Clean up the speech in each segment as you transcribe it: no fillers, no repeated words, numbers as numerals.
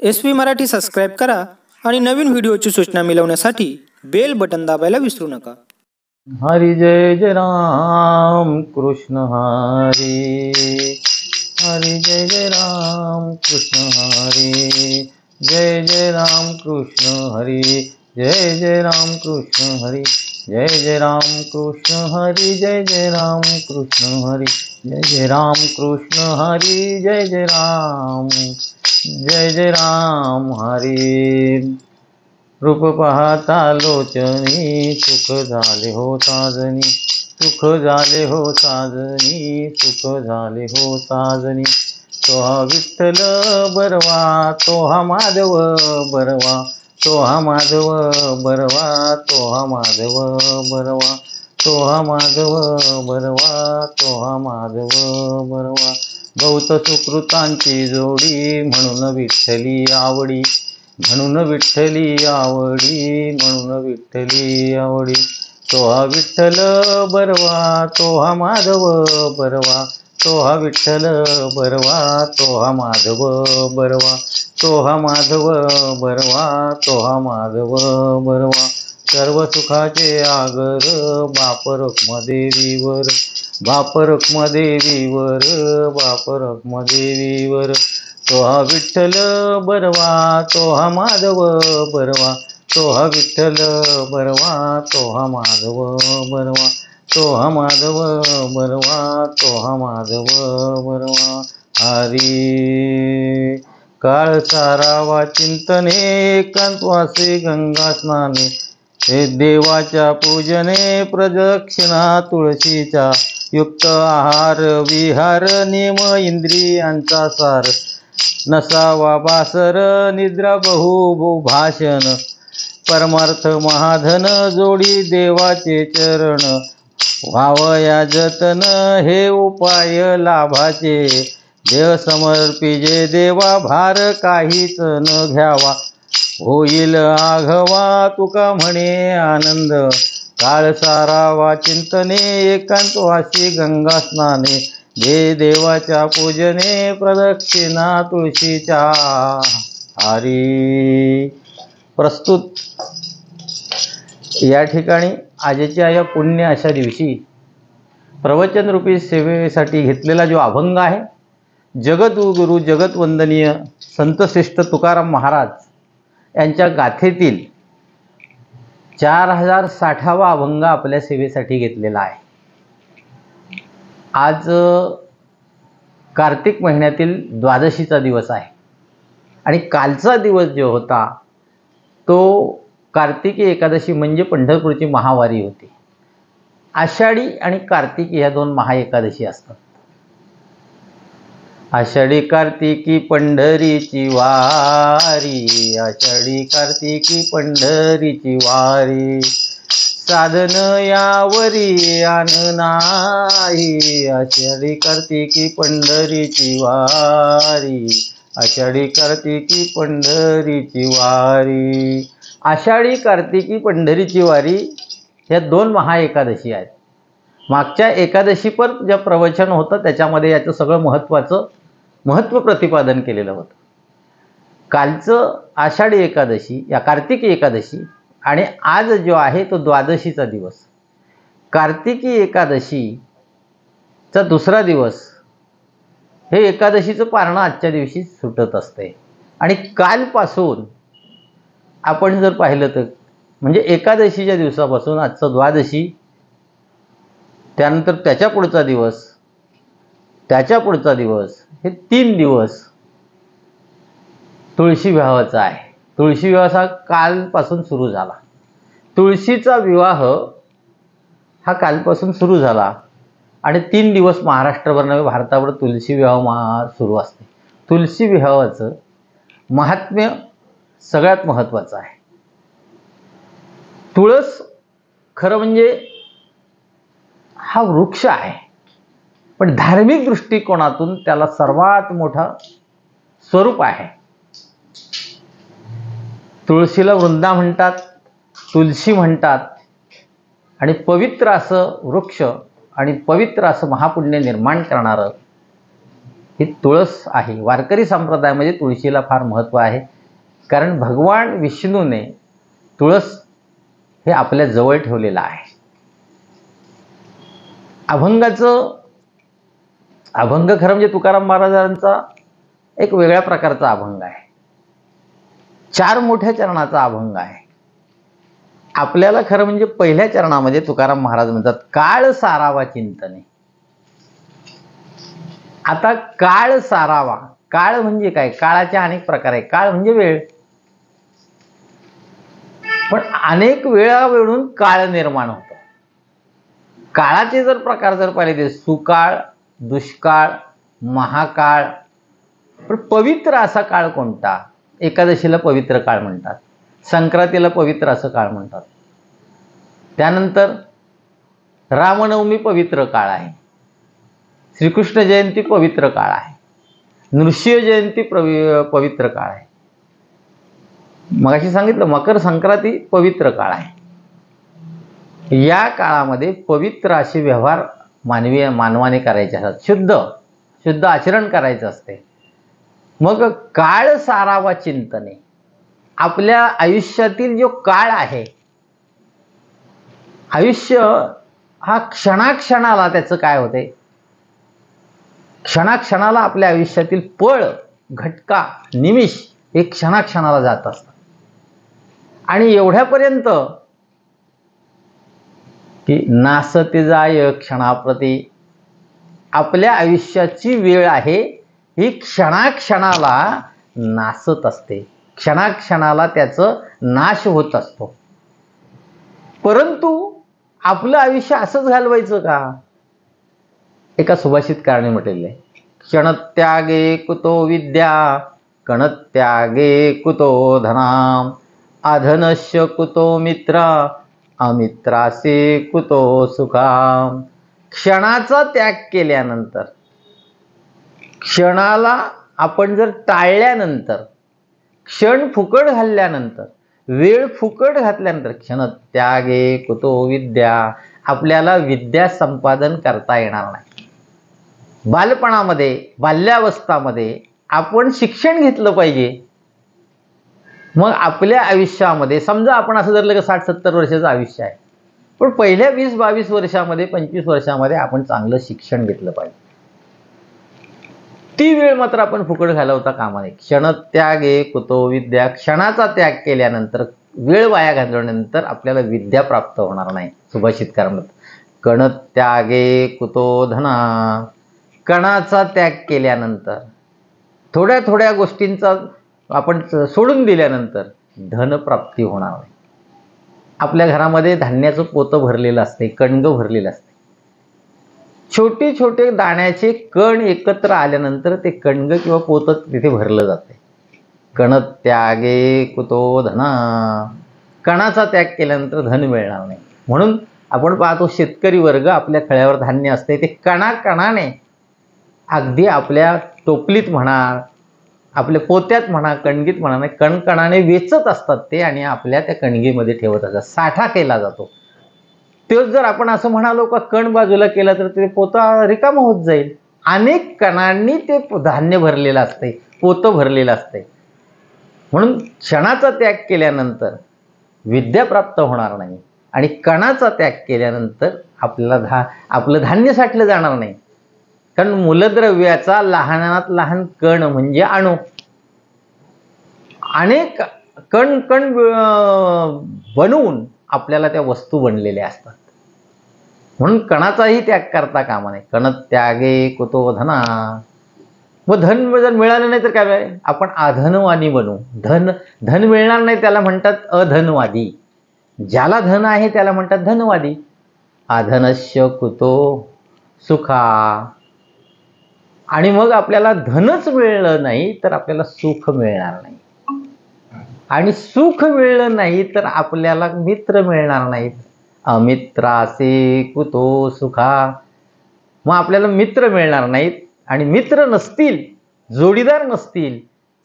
SV Marathi subscribe करा आणि नवीन व्हिडिओची सूचना मिळवण्यासाठी बेल बटन दाबायला विसरू नका। हरि जय जय राम कृष्ण हरी, हरि जय जय राम कृष्ण हरी, जय जय राम कृष्ण हरी, जय जय राम कृष्ण हरी, जय जय राम कृष्ण हरी, जय जय राम कृष्ण हरी, जय जय राम कृष्ण हरी, जय जय राम हरी। रूप पाहता लोचनी सुख झाले हो साजनी, सुख झाले हो साजनी, सुख झाले हो साजनी। तो हा विठ्ठल बरवा, तो हा माधव बरवा, तो हा माधव बरवा, तो हा माधव बरवा, तो हा माधव बरवा, तो हा माधव बरवा। गौत सुकृतांची जोडी म्हणून विठ्ठली आवडी, म्हणून विठ्ठली आवडी, म्हणून विठ्ठली आवडी। तो हा विठ्ठल बरवा, तो हा माधव बरवा, तो हा विठ्ठल बरवा, तो हा माधव बरवा, तो हा माधव बरवा, तो हा माधव बरवा। सर्व सुखाचे आगर बाप रखुमादेवीवर, बाप रखुमादेवीवर, बाप रखुमादेवीवर। तो हा विठ्ठल बरवा, तो हा माधव बरवा, तो हा विठ्ठल बरवा, तो हा माधव बरवा, तो हा माधव बरवा, तो हा माधव बरवा। हरी काळ सारावा चिंतने, एकांतवासी गंगा स्नाने, हे देवाच्या पूजने प्रदक्षिणा तुळशीच्या, युक्त आहार विहार नेम इंद्रियांचा सार, नसावा बासर निद्रा बहु भाषण, परमार्थ महाधन जोडी देवाचे चरण, व्हावया जतन हे उपाय लाभाचे, देह समर्पिजे देवा भार काहीच न घ्यावा, होईल आघवा तुका म्हणे आनंद। काळ सारावा चिंतने, एकांतवासी गंगा स्नाने, देवाच्या पूजने प्रदक्षिणा तुळशीच्या। हरी प्रस्तुत या ठिकाणी आजच्या या पुण्य अशा दिवशी प्रवचन रूपी सेवेसाठी घेतलेला जो अभंग आहे, जगद्गुरु जगतवंदनीय संतश्रेष्ठ तुकाराम महाराज यांच्या गाथेतील 4060वा अभंग आपल्या सेवेसाठी घेतलेला आहे। आज कार्तिक महिन्यातील द्वादशीचा दिवस आहे आणि कालचा दिवस जो होता तो कार्तिकी एकादशी म्हणजे पंढरपूरची महावारी होती। आषाढी आणि कार्तिकी ह्या दोन महाएकादशी असतात। आषाढी कार्तिकी पंढरीची वारी, आषाढी कार्तिकी पंढरीची वारी, साधन यावरी आन नाही, आषाढी कार्तिकी पंढरीची वारी, आषाढी कार्तिकी पंढरीची वारी। आषाढी कार्तिकी पंढरीची वारी ह्या दोन महाएकादशी आहेत। मागच्या एकादशी पर जे प्रवचन होतं त्याच्यामध्ये याचं सगळं महत्त्व प्रतिपादन केलेलं होतं। कालचं आषाढी एकादशी या कार्तिकी एकादशी आणि आज जो आहे तो द्वादशीचा दिवस। कार्तिकी एकादशीचा दुसरा दिवस हे एकादशीचं पारणं आजच्या दिवशी सुटत असते आणि कालपासून आपण जर पाहिलं तर म्हणजे एकादशीच्या दिवसापासून आजचं द्वादशी, त्यानंतर त्याच्या पुढचा दिवस, त्याच्या पुढचा दिवस, हे 3 दिवस तुळशी विवाहाचा आहे। तुळशी विवाह हा कालपासून सुरू झाला। तुळशीचा विवाह हा कालपासून सुरू झाला आणि 3 दिवस महाराष्ट्रभर नव्हे भारताभर तुळशी विवाह सुरू असते। तुळशी विवाहाचं महात्म्य सगळ्यात महत्त्वाचं आहे। तुळस खरं म्हणजे हा वृक्ष आहे, पण धार्मिक दृष्टिकोनातून त्याला सर्वात मोठा स्वरूप आहे। तुळशीला वृंदा म्हणतात, तुलसी म्हणतात आणि पवित्र असं वृक्ष आणि पवित्र असं महापुण्य निर्माण करणारं ही तुळस आहे. वारकरी संप्रदायामध्ये तुळशीला फार महत्त्व आहे, कारण भगवान विष्णूने तुळस हे आपल्या जवळ ठेवलेलं आहे. अभंग खरं म्हणजे तुकाराम महाराजांचा एक वेगळ्या प्रकारचा अभंग आहे. 4 मोठ्या चरणाचा अभंग आहे. आपल्याला खरं म्हणजे पहिल्या चरणामध्ये तुकाराम महाराज म्हणतात, काळ सारावा चिंतने. आता काळ सारावा, काळ म्हणजे काय? काळाचे अनेक प्रकार आहे. काळ म्हणजे वेळ, पण अनेक वेळा वेळून काळ निर्माण होतो. काळाचे जर प्रकार जर पाहिले, सुकाळ, दुष्काळ, महाकाळ. पण पवित्र असा काळ कोणता? एकादशीला पवित्र काळ म्हणतात, संक्रांतीला पवित्र असं काळ म्हणतात. त्यानंतर रामनवमी पवित्र काळ आहे, श्रीकृष्ण जयंती पवित्र काळ आहे, नृसिंह जयंती पवित्र काळ आहे. मगाशी सांगितलं मकर संक्रांती पवित्र काळ आहे. या काळामध्ये पवित्र असे व्यवहार मानवाने करायचे असतात, शुद्ध आचरण करायचं असते. मग काळ सारावा चिंतने. आपल्या आयुष्यातील जो काळ आहे, आयुष्य हा क्षणाक्षणाला त्याचं काय होते, क्षणाक्षणाला आपल्या आयुष्यातील पळ, घटका, निमिष हे क्षणाक्षणाला जात असतात. आणि एवढ्यापर्यंत की नासते जाय क्षणाप्रती. आपल्या आयुष्याची वेळ आहे ही क्षणाक्षणाला नासत असते, क्षणाक्षणाला त्याचं नाश होत असतो. परंतु आपलं आयुष्य असंच घालवायचं का? एका सुभाषितकाराने म्हटलेलं आहे, क्षणत्यागे कुतो विद्या, कणत्यागे कुतो धनाम, अधनस्य कुतो मित्र, अमित्रासे कुतो सुखाम. क्षणाचा त्याग केल्यानंतर, क्षणाला आपण जर टाळल्यानंतर, क्षण फुकट घालल्यानंतर, वेळ फुकट घातल्यानंतर, क्षणत्यागे कुतो विद्या, आपल्याला विद्या संपादन करता येणार नाही. बालपणामध्ये, बाल्यावस्थामध्ये आपण शिक्षण घेतलं पाहिजे. मग आपल्या आयुष्यामध्ये समजा आपण असं धरलं की 60-70 वर्षाचं आयुष्य आहे, पण पहिल्या 20-22 वर्षामध्ये, 25 वर्षामध्ये आपण चांगलं शिक्षण घेतलं पाहिजे. ती वेळ मात्र आपण फुकट घालवता कामा नये. क्षणत्यागे कुतो विद्या. क्षणाचा त्याग केल्यानंतर, वेळ वाया घालवल्यानंतर आपल्याला विद्या प्राप्त होणार नाही. सुभाषितकार म्हणतात, कणत्यागे कुतो धना. कणाचा त्याग केल्यानंतर, थोड्या थोड्या गोष्टींचा आपण सोडून दिल्यानंतर धनप्राप्ती होणार नाही. आपल्या घरामध्ये धान्याचं पोतं भरलेलं असते, कणगं भरलेलं असते. छोटे छोटे दाण्याचे कण एकत्र आल्यानंतर ते कणगं किंवा पोतं तिथे भरलं जाते. कणत्यागे कुतो धना. कणाचा त्याग केल्यानंतर धन मिळणार नाही. म्हणून आपण पाहतो शेतकरी वर्ग, आपल्या खळ्यावर धान्य असते ते कणाकणाने अगदी आपल्या टोपलीत म्हणा, आपल्या पोत्यात म्हणा, कणगीत म्हणा, नाही कणकणाने वेचत असतात ते आणि आपल्या त्या कणगीमध्ये ठेवत असतात. साठा केला जातो. तेच जर आपण असं म्हणालो का कण बाजूला केला तर ते पोतं रिकामं होत जाईल. अनेक कणांनी ते धान्य भरलेलं असते, पोतं भरलेलं असते. म्हणून क्षणाचा त्याग केल्यानंतर विद्या प्राप्त होणार नाही आणि कणाचा त्याग केल्यानंतर आपल्याला आपलं धान्य साठलं जाणार नाही. कारण मूलद्रव्याचा लहानात लहान कण म्हणजे अणू. अनेक कण कण बनवून आपल्याला त्या वस्तू बनलेल्या असतात. म्हणून कणाचाही त्याग करता कामा नये. कणत्यागे कुतो धना. मग धन जर मिळालं नाही तर काय, आपण अधनवादी बनू. धन मिळणार नाही त्याला म्हणतात अधनवादी. ज्याला धन आहे त्याला म्हणतात धनवादी. अधनस्य कुतो सुखा. आणि मग आपल्याला धनच मिळलं नाही तर आपल्याला सुख मिळणार नाही. आणि सुख मिळलं नाही तर आपल्याला मित्र मिळणार नाहीत. अमित्रासे कुतो सुखा. मग आपल्याला मित्र मिळणार नाहीत आणि मित्र नसतील, जोडीदार नसतील,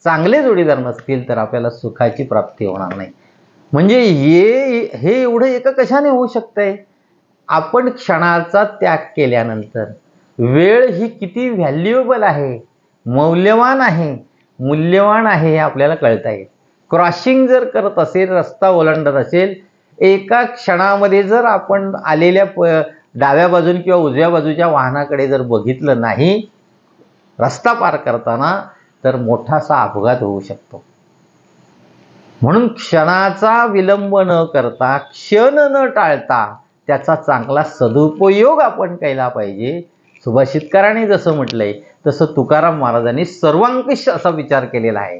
चांगले जोडीदार नसतील तर आपल्याला सुखाची प्राप्ती होणार नाही. म्हणजे हे एवढं एका कशाने होऊ शकतंय? आपण क्षणाचा त्याग केल्यानंतर, वेळ ही किती व्हॅल्युएबल आहे मौल्यवान आहे, मूल्यवान आहे हे आपल्याला कळता येईल. क्रॉसिंग जर करत असेल, रस्ता ओलांडत असेल, एका क्षणामध्ये जर आपण आलेल्या डाव्या बाजून किंवा उजव्या बाजूच्या वाहनाकडे जर बघितलं नाही रस्ता पार करताना, तर मोठासा अपघात होऊ शकतो. म्हणून क्षणाचा विलंब न करता, क्षण न टाळता त्याचा चांगला सदुपयोग आपण केला पाहिजे. सुभाषितकारांनी जसं म्हटलंय तसं तुकाराम महाराजांनी सर्वांकष असा विचार केलेला आहे.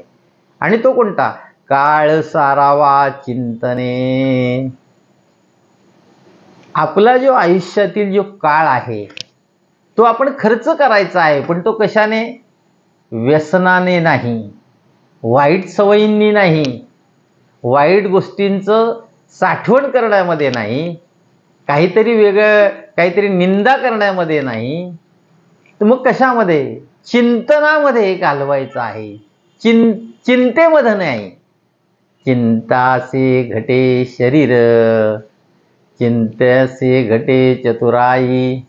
आणि तो कोणता? काळ सारावा चिंतने. आपला जो आयुष्यातील जो काळ आहे तो आपण खर्च करायचा आहे, पण तो कशाने? व्यसनाने नाही, वाईट सवयींनी नाही, वाईट गोष्टींचं साठवण करण्यामध्ये नाही, काहीतरी वेगळं काहीतरी निंदा करण्यामध्ये नाही, तर मग कशामध्ये? चिंतनामध्ये घालवायचं आहे. चिंतेमध्ये नाही. चिंतासे घटे शरीर, चिंतासे घटे चतुराई.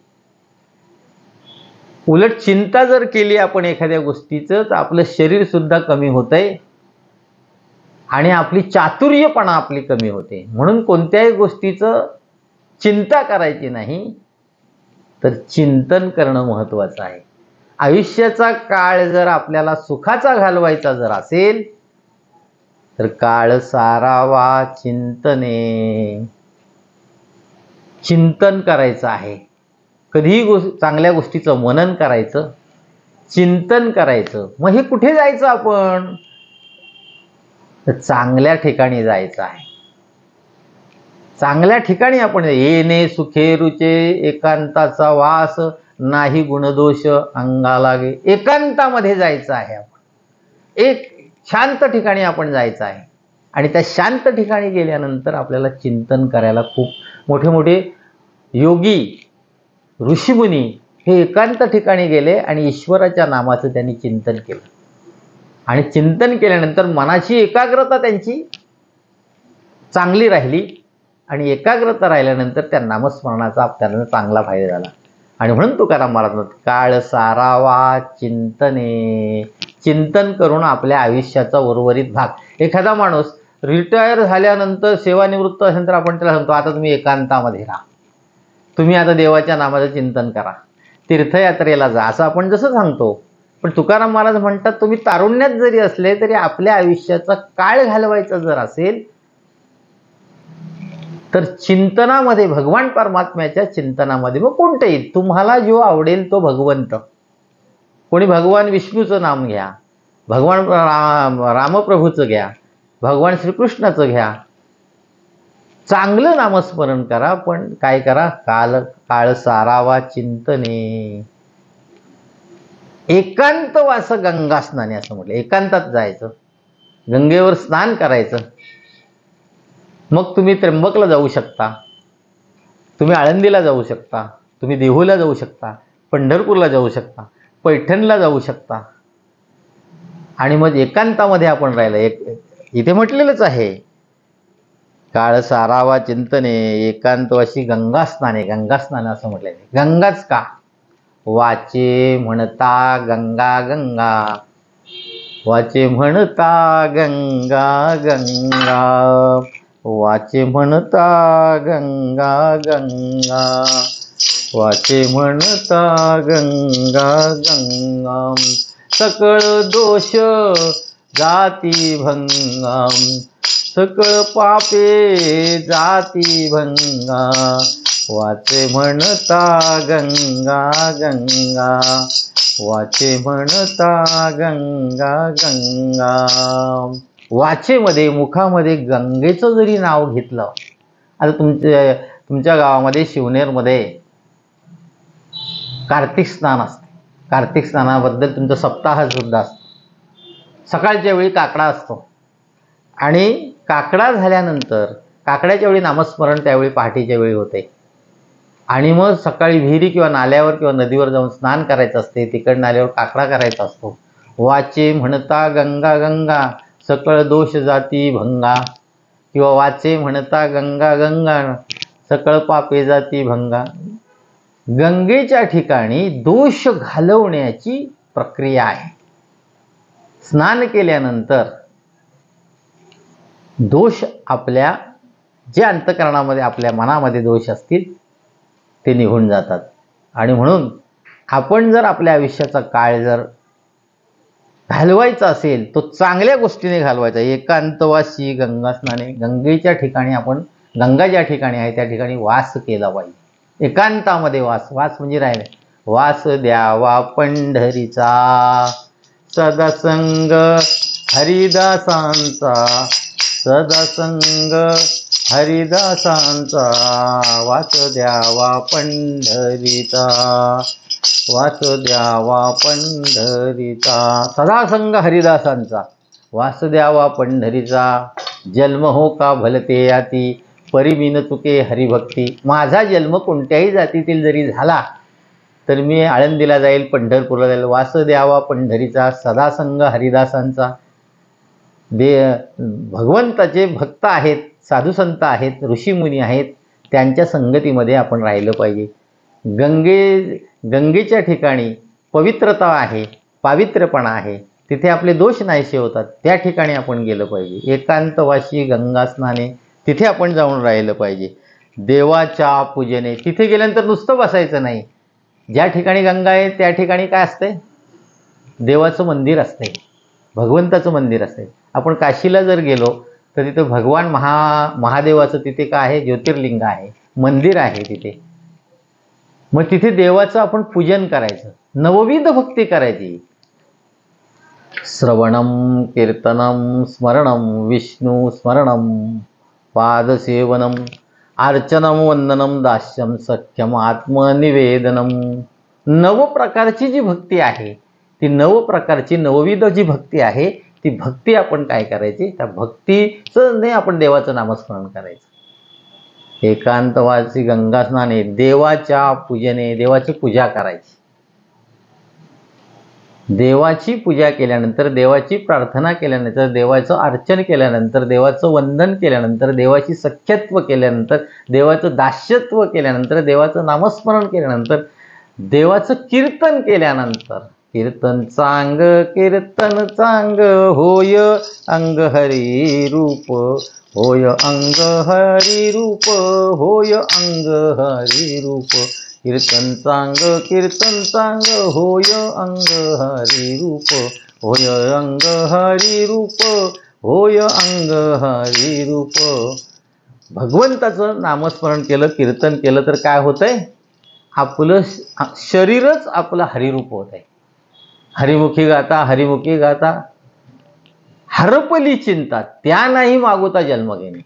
उलट चिंता जर केली आपण एखाद्या गोष्टीचं तर आपलं शरीर सुद्धा कमी होतंय आणि आपली चातुर्यपणा आपली कमी होते. म्हणून कोणत्याही गोष्टीचं चिंता करायची नाही, तर चिंतन करणं महत्त्वाचं आहे. आयुष्याचा काळ जर आपल्याला सुखाचा घालवायचा जर असेल तर काळ सारावा चिंतने. चिंतन करायचं आहे. कधीही चांगल्या गोष्टीचं मनन करायचं, चिंतन करायचं. मग हे कुठे जायचं आपण? तर चांगल्या ठिकाणी जायचं आहे. चांगल्या ठिकाणी आपण येणे सुखे रुचे एकांताचा वास, नाही गुणदोष अंगा लागे. एकांतामध्ये जायचं आहे आपण. एक शांत ठिकाणी आपण जायचं आहे. आणि त्या शांत ठिकाणी गेल्यानंतर आपल्याला चिंतन करायला खूप मोठे मोठे योगी ऋषीमुनी हे एकांत ठिकाणी गेले आणि ईश्वराच्या नामाचं त्यांनी चिंतन केलं. आणि चिंतन केल्यानंतर मनाची एकाग्रता त्यांची चांगली राहिली आणि एकाग्रता राहिल्यानंतर त्या नामस्मरणाचा आपल्याला चांगला फायदा झाला. आणि म्हणून तुकाराम महाराज म्हणतात काळ सारावा चिंतने. चिंतन करून आपल्या आयुष्याचा उर्वरित भाग. एखादा माणूस रिटायर झाल्यानंतर सेवानिवृत्त असेल आपण त्याला सांगतो आता तुम्ही एकांतामध्ये राहा, तुम्ही आता देवाच्या नामाचं चिंतन करा, तीर्थयात्रेला जा, असं आपण जसं सांगतो. पण तुकाराम महाराज म्हणतात तुम्ही तारुण्यात जरी असले तरी आपल्या आयुष्याचा काळ घालवायचा जर असेल तर चिंतनामध्ये, भगवान परमात्म्याच्या चिंतनामध्ये. मग कोणतंही तुम्हाला जो आवडेल तो भगवंत. कोणी भगवान विष्णूचं नाम घ्या, भगवान रामप्रभूचं घ्या, भगवान श्रीकृष्णाचं घ्या, चांगलं नामस्मरण करा. पण काय करा? काळ सारावा चिंतने. एकांत वास गंगा स्नाने असं म्हटलं. एकांतात जायचं, गंगेवर स्नान करायचं. मग तुम्ही त्र्यंबकला जाऊ शकता, तुम्ही आळंदीला जाऊ शकता, तुम्ही देहूला जाऊ शकता, पंढरपूरला जाऊ शकता, पैठणला जाऊ शकता. आणि मग एकांतामध्ये आपण राहिलं. इथे म्हटलेलंच आहे काळ सारावा चिंतने एकांतवाशी गंगा स्नाने. गंगा स्नान असं म्हटलेलं आहे. गंगाच का? वाचे म्हणता गंगा गंगा, वाचे म्हणता गंगा गंगा, वाचे म्हणता गंगा गंगा, वाचे म्हणता गंगा गंगा. सकळ दोष जाती भंगा, सकळ पापे जाती भंगा, वाचे म्हणता गंगा गंगा, वाचे म्हणता गंगा गंगा. वाचेमध्ये, मुखामध्ये गंगेचं जरी नाव घेतलं. आता तुमच्या गावामध्ये शिवनेरमध्ये कार्तिक स्नान असते. कार्तिक स्नानाबद्दल तुमचा सप्ताह सुद्धा असतो. सकाळच्या वेळी काकडा असतो आणि काकडा झाल्यानंतर काकड्याच्या वेळी नामस्मरण त्यावेळी पहाटेच्या वेळी होते. आणि मग सकाळी विहिरी किंवा नाल्यावर किंवा नदीवर जाऊन स्नान करायचं असते. तिकडनं आल्यावर काकडा करायचा असतो. वाचे म्हणता गंगा गंगा, सकळ दोष जाती भंगा. किंवा वाचे म्हणता गंगा गंगा, सकळ पापे जाती भंगा. गंगेच्या ठिकाणी दोष घालवण्याची प्रक्रिया आहे. स्नान केल्यानंतर दोष आपल्या जे अंतःकरणामध्ये आपल्या मनामध्ये दोष असतील ते निघून जातात. आणि म्हणून आपण जर आपल्या आयुष्याचा काळ जर घालवायचा असेल तो चांगल्या गोष्टीने घालवायचा. एकांतवासी गंगा स्नाने, गंगेच्या ठिकाणी आपण, गंगा ज्या ठिकाणी आहे त्या ठिकाणी वास केला पाहिजे. एकांतामध्ये वास, वास म्हणजे राहिले. वास द्यावा पंढरीचा सदासंग हरिदासांचा, सदासंग हरिदासांचा, वास द्यावा पंढरीचा, वास द्यावा पंढरीचा, सदासंग हरिदासांचा, वास द्यावा पंढरीचा. जन्म हो का भलते याती, परिमीन चुके हरिभक्ती. माझा जन्म कोणत्याही जातीतील जरी झाला तर मी आळंदीला जाईल, पंढरपूरला जाईल. वास द्यावा पंढरीचा, सदासंग हरिदासांचा. भगवंताचे भक्त आहेत, साधुसंत आहेत, ऋषीमुनी आहेत, त्यांच्या संगतीमध्ये आपण राहिलं पाहिजे. गंगेच्या ठिकाणी पवित्रता आहे, पावित्र्यपणा आहे, तिथे आपले दोष नाहीसे होतात, त्या ठिकाणी आपण गेलं पाहिजे. एकांतवासी गंगा स्नाने, तिथे आपण जाऊन राहिलं पाहिजे. देवाच्या पूजेने, तिथे गेल्यानंतर नुसतं बसायचं नाही. ज्या ठिकाणी गंगा आहे त्या ठिकाणी काय असते? देवाचं मंदिर असते, भगवंताचं मंदिर असते. आपण काशीला जर गेलो तर तिथे भगवान महादेवाचं तिथे काय आहे? ज्योतिर्लिंग आहे, मंदिर आहे तिथे. मग तिथे देवाचं आपण पूजन करायचं, नवविध भक्ती करायची. श्रवणम कीर्तनम स्मरणम विष्णू स्मरणम पादसेवनम अर्चनम वंदनम दास्यम सख्यम आत्मनिवेदनम. नव प्रकारची जी भक्ती आहे, ती नव प्रकारची नवविध जी भक्ती आहे, ती भक्ती आपण काय करायची? त्या भक्तीचं नाही आपण देवाचं नामस्मरण करायचं. एकांतवासी गंगा स्नाने, देवाच्या पूजेने, देवाची पूजा करायची. देवाची पूजा केल्यानंतर, देवाची प्रार्थना केल्यानंतर, देवाचं अर्चन केल्यानंतर, देवाचं वंदन केल्यानंतर, देवाची सख्यत्व केल्यानंतर, देवाचं दास्यत्व केल्यानंतर, देवाचं नामस्मरण केल्यानंतर, देवाचं कीर्तन केल्यानंतर, कीर्तन चांग होय अंग हरी रूप, होय अंग हरी रूप, होय अंग हरी रूप. कीर्तन चांग होय अंग हरी रूप, होय अंग हरी रूप, होय अंग हरी रूप. भगवंताचं नामस्मरण केलं, कीर्तन केलं तर काय होतंय? आपलं शरीरच आपलं हरिरूप होत आहे. हरिमुखी गाता, हरिमुखी गाता, हरपली चिंता, त्या नाही मागोता जन्म घेणे.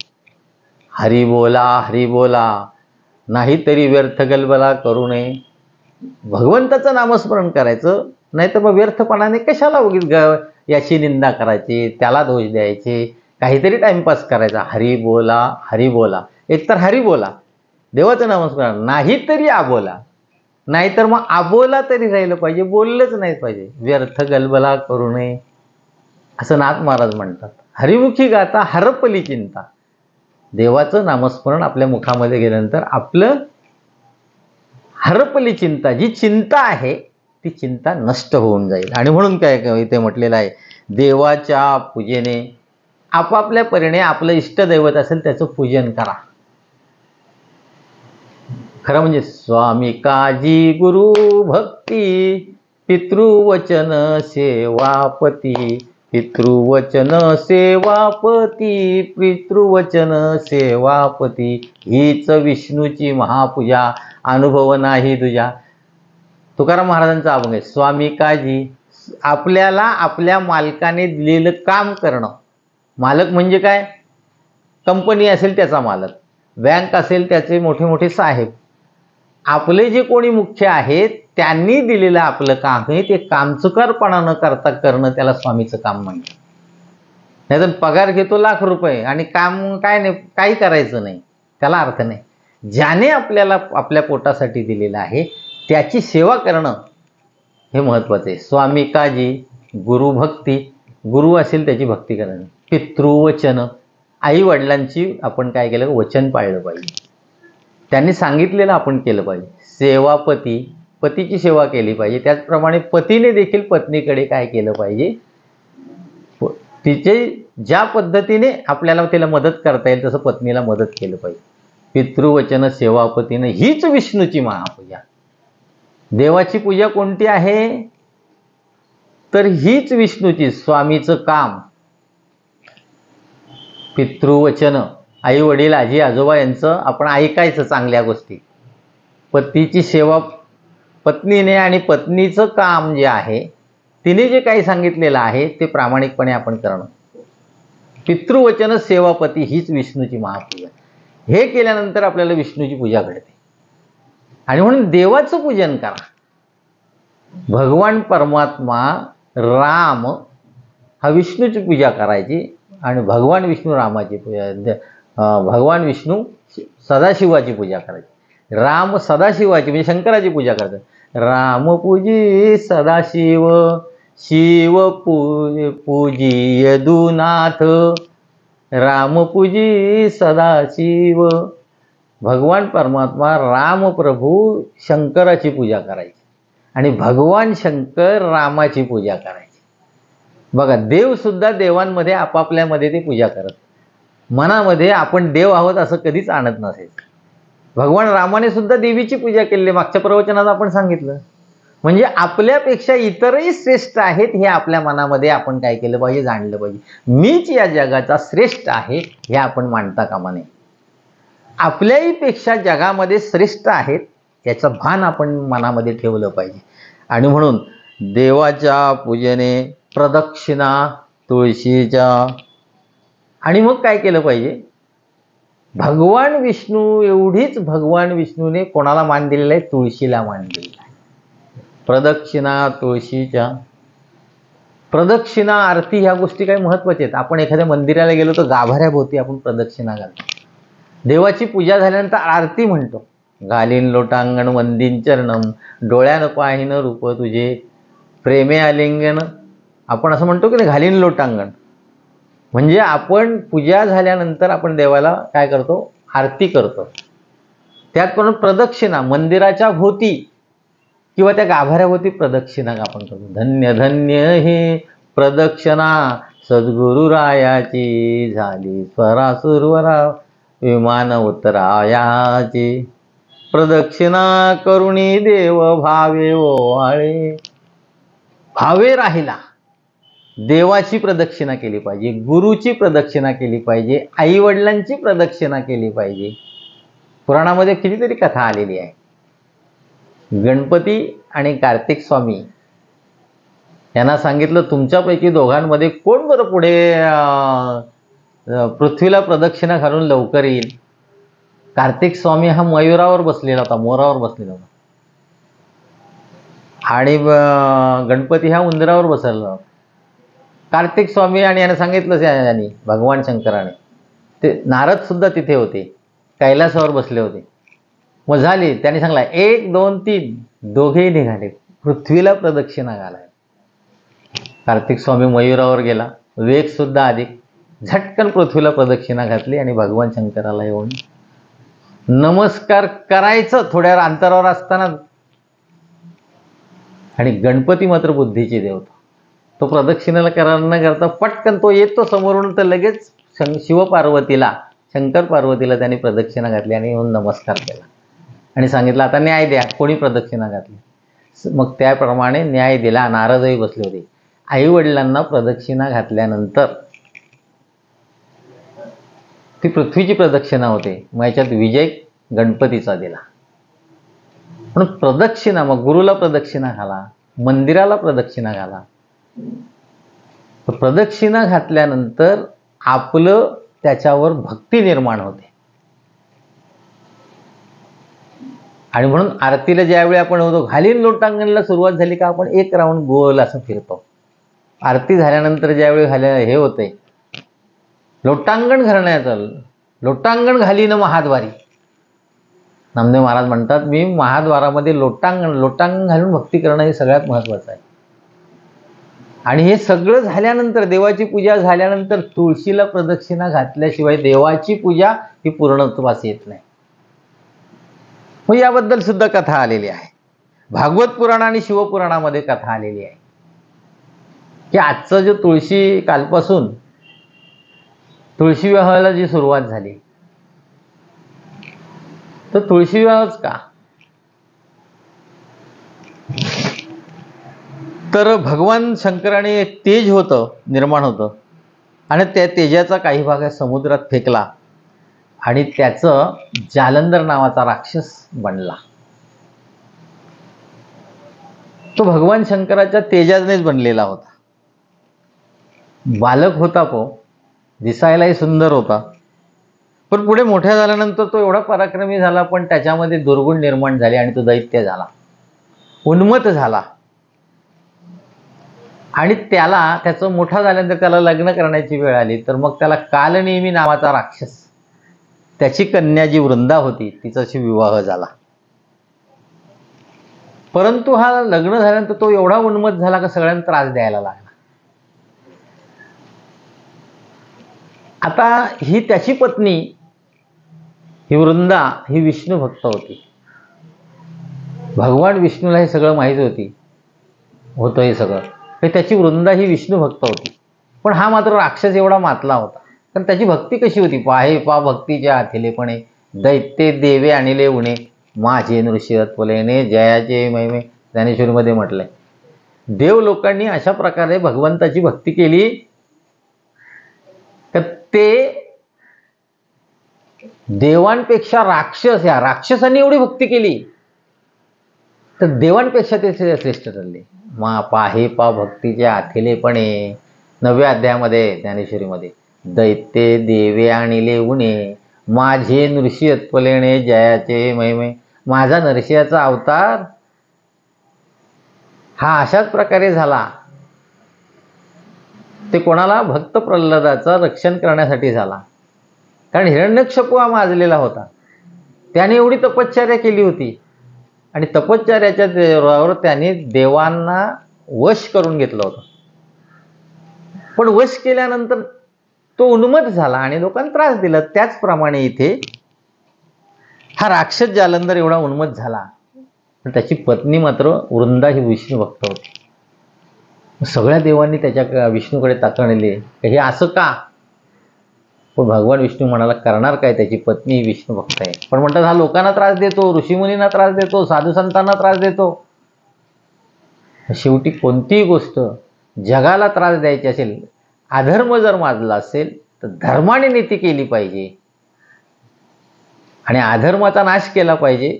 हरी बोला, नाहीतरी व्यर्थ गलबला करू नये. भगवंताचं नामस्मरण करायचं, नाहीतर मग व्यर्थपणाने कशाला उगीच याची निंदा करायची, त्याला दोष द्यायचे, काहीतरी टाइमपास करायचा. हरी बोला, एकतर हरी बोला, देवाचं नामस्मरण, नाहीतरी आबोला, नाहीतर मग आबोला तरी राहिलं पाहिजे, बोललंच नाही पाहिजे. व्यर्थ गलबला करू नये असं नाथ महाराज म्हणतात. हरिमुखी गाता हरपली चिंता. देवाचं नामस्मरण आपल्या मुखामध्ये गेल्यानंतर आपलं हरपली चिंता, जी चिंता आहे ती चिंता नष्ट होऊन जाईल. आणि म्हणून काय इथे म्हटलेलं आहे, देवाच्या पूजेने, आपापल्या परीने आपलं इष्टदैवत असेल त्याचं पूजन करा. खरं म्हणजे स्वामी काजी गुरु भक्ती, पितृवचन सेवापती, पितृवचन सेवापती, पितृवचन सेवापती. हीच विष्णूची महापूजा, अनुभव नाही तुझ्या. तुकाराम महाराजांचा अभंग आहे. स्वामी काजी, आपल्याला आपल्या मालकाने दिलेलं काम करणं. मालक म्हणजे काय? कंपनी असेल त्याचा मालक, बँक असेल त्याचे मोठे मोठे साहेब. आपले जे कोणी मुख्य आहेत त्यांनी दिलेलं आपलं काम आहे, ते कामचुकारपणा न करता करणं, त्याला स्वामीचं काम म्हणतात. नाहीतर पगार घेतो ₹1,00,000 आणि काम काय नाही, काही करायचं नाही, त्याला अर्थ नाही. ज्याने आपल्याला आपल्या पोटासाठी दिलेलं आहे त्याची सेवा करणं हे महत्त्वाचं आहे. स्वामी काजी, गुरु भक्ती, गुरु असेल त्याची भक्ती करणं. पितृवचन, आई वडिलांची आपण काय केलं? वचन पाळलं पाहिजे, त्यांनी सांगितलेलं आपण केलं पाहिजे. सेवापती, पतीची सेवा केली पाहिजे. त्याचप्रमाणे पतीने देखील पत्नीकडे काय केलं पाहिजे? तिचे ज्या पद्धतीने आपल्याला तिला मदत करता येईल तसं पत्नीला मदत केलं पाहिजे. पितृवचन सेवापतीनं हीच विष्णूची महापूजा. देवाची पूजा कोणती आहे तर हीच विष्णूची. स्वामीचं काम, पितृवचन, आई वडील आजी आजोबा यांचं आपण ऐकायचं चांगल्या गोष्टी. पतीची सेवा पत्नीने आणि पत्नीचं काम जे आहे तिने जे काही सांगितलेलं आहे ते प्रामाणिकपणे आपण करणं. पितृवचन सेवापती हीच विष्णूची महापूजा. हे केल्यानंतर आपल्याला विष्णूची पूजा घडते. आणि म्हणून देवाचं पूजन करा. भगवान परमात्मा राम हा विष्णूची पूजा करायची आणि भगवान विष्णू रामाची पूजा, भगवान विष्णू सदाशिवाची पूजा करायची. राम सदाशिवाची म्हणजे शंकराची पूजा करतात. राम पूजी सदाशिव, शिव पूजी यदुनाथ, राम पूजी सदाशिव. भगवान परमात्मा राम प्रभू शंकराची पूजा करायची आणि भगवान शंकर रामाची पूजा करायची. बघा, देव सुद्धा देवांमध्ये आपापल्यामध्ये ते पूजा करत. मनामध्ये आपण देव आहोत असं कधीच आणत नसेल. भगवान रामाने सुद्धा देवीची पूजा केली. मागच्या प्रवचनात आपण सांगितलं. म्हणजे आपल्यापेक्षा इतरही श्रेष्ठ आहेत हे आपल्या मनामध्ये आपण काय केलं पाहिजे, जाणलं पाहिजे. मीच या जगाचा श्रेष्ठ आहे हे आपण मानता कामा नये. आपल्याही पेक्षा जगामध्ये श्रेष्ठ आहेत याचं भान आपण मनामध्ये ठेवलं पाहिजे. आणि म्हणून देवाच्या पूजने प्रदक्षिणा तुळशीच्या. आणि मग काय केलं पाहिजे, भगवान विष्णू एवढीच भगवान विष्णूने कोणाला मान दिलेला आहे, तुळशीला मान दिलेला आहे. प्रदक्षिणा तुळशीच्या. प्रदक्षिणा आरती ह्या गोष्टी काही महत्त्वाच्या आहेत. आपण एखाद्या मंदिराला गेलो तर गाभाऱ्याभोवती आपण प्रदक्षिणा घालतो. देवाची पूजा झाल्यानंतर आरती म्हणतो. घालीन लोटांगण वंदीन चरणम, डोळ्यानं पाहिन रूप तुझे, प्रेमे आलिंगन. आपण असं म्हणतो की नाही, घालीन लोटांगण. म्हणजे आपण पूजा झाल्यानंतर आपण देवाला काय करतो, आरती करतो. त्यात पण प्रदक्षिणा मंदिराच्या भोवती किंवा त्या गाभाऱ्याभोवती प्रदक्षिणा आपण करतो. धन्य धन्य हे प्रदक्षिणा सद्गुरुरायाची, झाली स्वरा सुरवरा विमान उतरायाची. प्रदक्षिणा करुणी देव भावे ओवाळे. भावे राहिला. देवाची प्रदक्षिणा केली पाहिजे, गुरुची प्रदक्षिणा केली पाहिजे, आई वडिलांची प्रदक्षिणा केली पाहिजे. पुराणामध्ये कितीतरी कथा आलेली आहे. गणपती आणि कार्तिक स्वामी यांना सांगितलं, तुमच्यापैकी दोघांमध्ये कोण बरं पुढे पृथ्वीला प्रदक्षिणा घालून लवकर येईल. कार्तिक स्वामी हा मयुरावर बसलेला होता, मोरावर बसलेला होता. आणि गणपती हा उंदरावर बसलेला होता. कार्तिक स्वामी आणि याने सांगितलं त्यांनी, भगवान शंकराने. ते नारद सुद्धा तिथे होते, कैलासावर बसले होते. मग झाली, त्यांनी सांगला 1 2 3, दोघेही निघाले पृथ्वीला प्रदक्षिणा घालायला. कार्तिक स्वामी मयुरावर गेला, वेग सुद्धा अधिक, झटकन पृथ्वीला प्रदक्षिणा घातली आणि भगवान शंकराला येऊन नमस्कार करायचं थोड्या अंतरावर असताना. आणि गणपती मात्र बुद्धीची देवता. तो प्रदक्षिणेला न करता पटकन तो येतो समोरून, तर लगेच शिवपार्वतीला, शंकर पार्वतीला त्यांनी प्रदक्षिणा घातली आणि येऊन नमस्कार केला आणि सांगितलं, आता न्याय द्या, कोणी प्रदक्षिणा घातली. मग त्याप्रमाणे न्याय दिला. नारदही बसले होते. आई वडिलांना प्रदक्षिणा घातल्यानंतर ती पृथ्वीची प्रदक्षिणा होते. मग याच्यात विजय गणपतीचा दिला. म्हणून प्रदक्षिणा, मग गुरुला प्रदक्षिणा घाला, मंदिराला प्रदक्षिणा घाला. प्रदक्षिणा घातल्यानंतर आपलं त्याच्यावर भक्ती निर्माण होते. आणि म्हणून आरतीला ज्यावेळी आपण होतो, घालीन लोटांगणला सुरुवात झाली का आपण 1 राऊंड गोल असं फिरतो. आरती झाल्यानंतर ज्यावेळी हे होते, लोटांगण घालण्याचं, लोटांगण घालीन महाद्वारी. नामदेव महाराज म्हणतात, मी महाद्वारामध्ये लोटांगण घालून भक्ती करणं हे सगळ्यात महत्त्वाचं आहे. आणि हे सगळं झाल्यानंतर, देवाची पूजा झाल्यानंतर तुळशीला प्रदक्षिणा घातल्याशिवाय देवाची पूजा ही पूर्णत्वास येत नाही. मग याबद्दल सुद्धा कथा आलेली आहे. भागवत पुराण आणि शिवपुराणामध्ये कथा आलेली आहे. की आजचं जो तुळशी कालपासून तुळशी विवाहाला जी सुरुवात झाली, तर तुळशी विवाहच का? तर भगवान शंकराने तेज निर्माण होतं आणि त्या तेजाचा काही भाग समुद्रात फेकला आणि त्याचं जालंधर नावाचा राक्षस बनला. तो भगवान शंकराच्या तेजानेच बनलेला होता. बालक होता, दिसायलाही सुंदर होता, पण पुढे मोठ्या झाल्यानंतर तो एवढा पराक्रमी झाला, पण त्याच्यामध्ये दुर्गुण निर्माण झाले आणि तो दैत्य झाला, उन्मत्त झाला. आणि त्याचं मोठा झाल्यानंतर त्याला लग्न करण्याची वेळ आली, तर मग त्याला कालनेमी नावाचा राक्षस, त्याची कन्या जी वृंदा होती तिच्याशी विवाह झाला. परंतु हा लग्न झाल्यानंतर तो एवढा उन्मत्त झाला की सगळ्यांना त्रास द्यायला लागला. आता ही त्याची पत्नी ही वृंदा ही विष्णू भक्त होती. भगवान विष्णूला हे सगळं माहीत होतं हे सगळं, तर त्याची वृंदा ही विष्णू भक्त होती. पण हा मात्र राक्षस एवढा मातला होता. तर त्याची भक्ती कशी होती? पाहे पा भक्तीच्या आथिलेपणे, दैत्य देवे आणले उणे, माझे नृसिंहत्वलेने जयाचे महिमे. ज्ञानेश्वरीमध्ये म्हटलंय, देव लोकांनी अशा प्रकारे भगवंताची भक्ती केली तर ते देवांपेक्षा या राक्षसांनी एवढी भक्ती केली तर देवांपेक्षा ते श्रेष्ठ ठरले. पाहे पा भक्तीच्या आथिलेपणे 9व्या अध्यायामध्ये ज्ञानेश्वरीमध्ये, दैत्य देवे आणले उणे, माझे नृसिंहत्वलेने जयाचे महिमे. माझा नरसिंहाचा अवतार हा अशाच प्रकारे झाला. ते कोणाला? भक्त प्रल्हादाचं रक्षण करण्यासाठी झाला. कारण हिरण्यकश्यपू हा माजलेला होता, त्याने एवढी तपश्चर्या केली होती आणि तपश्चर्याच्या जोरावर त्याने देवांना वश करून घेतलं होतं. पण वश केल्यानंतर तो उन्मत्त झाला आणि लोकांना त्रास दिला. त्याचप्रमाणे इथे हा राक्षस जालंधर एवढा उन्मत्त झाला, पण त्याची पत्नी मात्र वृंदा ही विष्णू भक्त होती. सगळ्या देवांनी त्याच्या विष्णूकडे ताकणले, हे असं का? पण भगवान विष्णू म्हणाला, करणार काय, त्याची पत्नी ही विष्णू भक्त आहे. पण म्हणतात हा लोकांना त्रास देतो, ऋषीमुनींना त्रास देतो, साधू संतांना त्रास देतो. शेवटी कोणतीही गोष्ट जगाला त्रास द्यायची असेल, अधर्म जर माजला असेल तर धर्माने नीती केली पाहिजे आणि अधर्माचा नाश केला पाहिजे,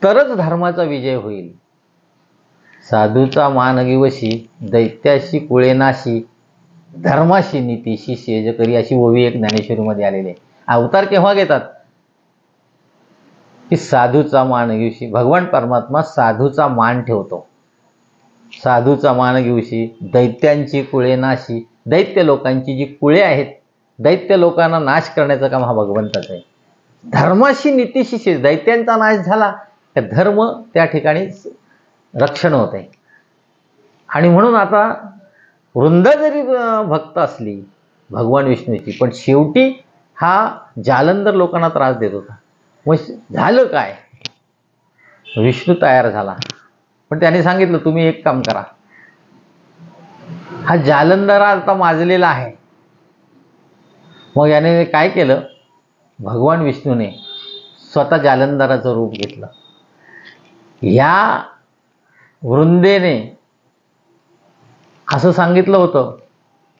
तरच धर्माचा विजय होईल. साधूचा मान गिवशी, दैत्याशी कुळे नाशी, धर्माशी नीतीशी सेज करी, अशी ओवी एक ज्ञानेश्वरीमध्ये आलेली आहे. अवतार केव्हा घेतात? की साधूचा मान गिवशी. भगवान परमात्मा साधूचा मान ठेवतो. साधूचा मान गिवशी, दैत्यांची कुळे नाशी. दैत्य लोकांची जी कुळे आहेत, दैत्य लोकांना नाश करण्याचं काम हा भगवंताचं आहे. धर्माशी नीतीशी सेज, दैत्यांचा नाश झाला तर धर्म त्या ठिकाणी रक्षण होत आहे. आणि म्हणून आता वृंदा जरी भक्त असली भगवान विष्णूची, पण शेवटी हा जालंधर लोकांना त्रास देत होता. मग झालं काय? विष्णू तयार झाला, पण त्याने सांगितलं तुम्ही एक काम करा, हा जालंधर आता माजलेला आहे. मग याने काय केलं? भगवान विष्णूने स्वतः जालंधराचं रूप घेतलं. ह्या वृंदेने असं सांगितलं होतं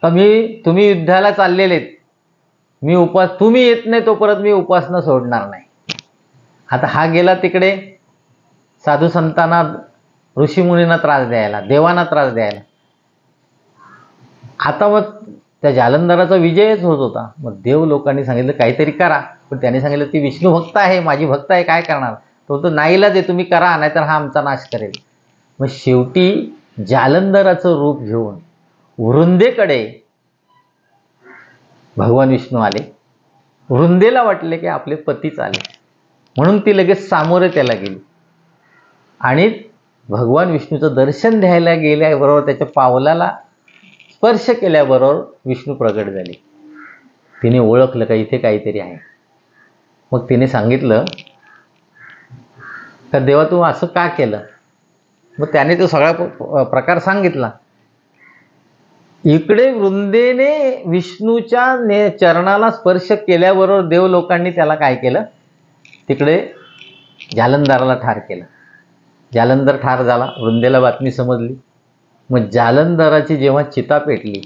का तुम्ही युद्धाला चाललेलेत, तुम्ही येत नाही तोपर्यंत मी उपासना सोडणार नाही. आता हा गेला तिकडे साधू संतांना, ऋषीमुनींना त्रास द्यायला, देवांना त्रास द्यायला. आता मग त्या जालंधराचा विजयच होत होता. मग देव लोकांनी सांगितलं काहीतरी करा, पण त्याने सांगितलं ती विष्णू भक्त आहे, माझी भक्त आहे, काय करणार? तो नाईलाज आहे, तुम्ही करा, नाहीतर हा आमचा नाश करेल. मग शेवटी जालंधराचं रूप घेऊन वृंदेकडे भगवान विष्णू आले. वृंदेला वाटले की आपले पतीच आले, म्हणून ती लगेच सामोरे त्याला गेली आणि भगवान विष्णूचं दर्शन घ्यायला गेल्याबरोबर त्याच्या पावलाला स्पर्श केल्याबरोबर विष्णू प्रगट झाले. तिने ओळखलं का इथे काहीतरी आहे. मग तिने सांगितलं का देवा तू असं का केलं? मग त्याने तो सगळा प्रकार सांगितला. इकडे वृंदेने विष्णूच्या चरणाला स्पर्श केल्याबरोबर देवलोकांनी त्याला काय केलं, तिकडे जालंधराला ठार केलं. जालंधर ठार झाला, वृंदेला बातमी समजली. मग जालंधराची जेव्हा चिता पेटली,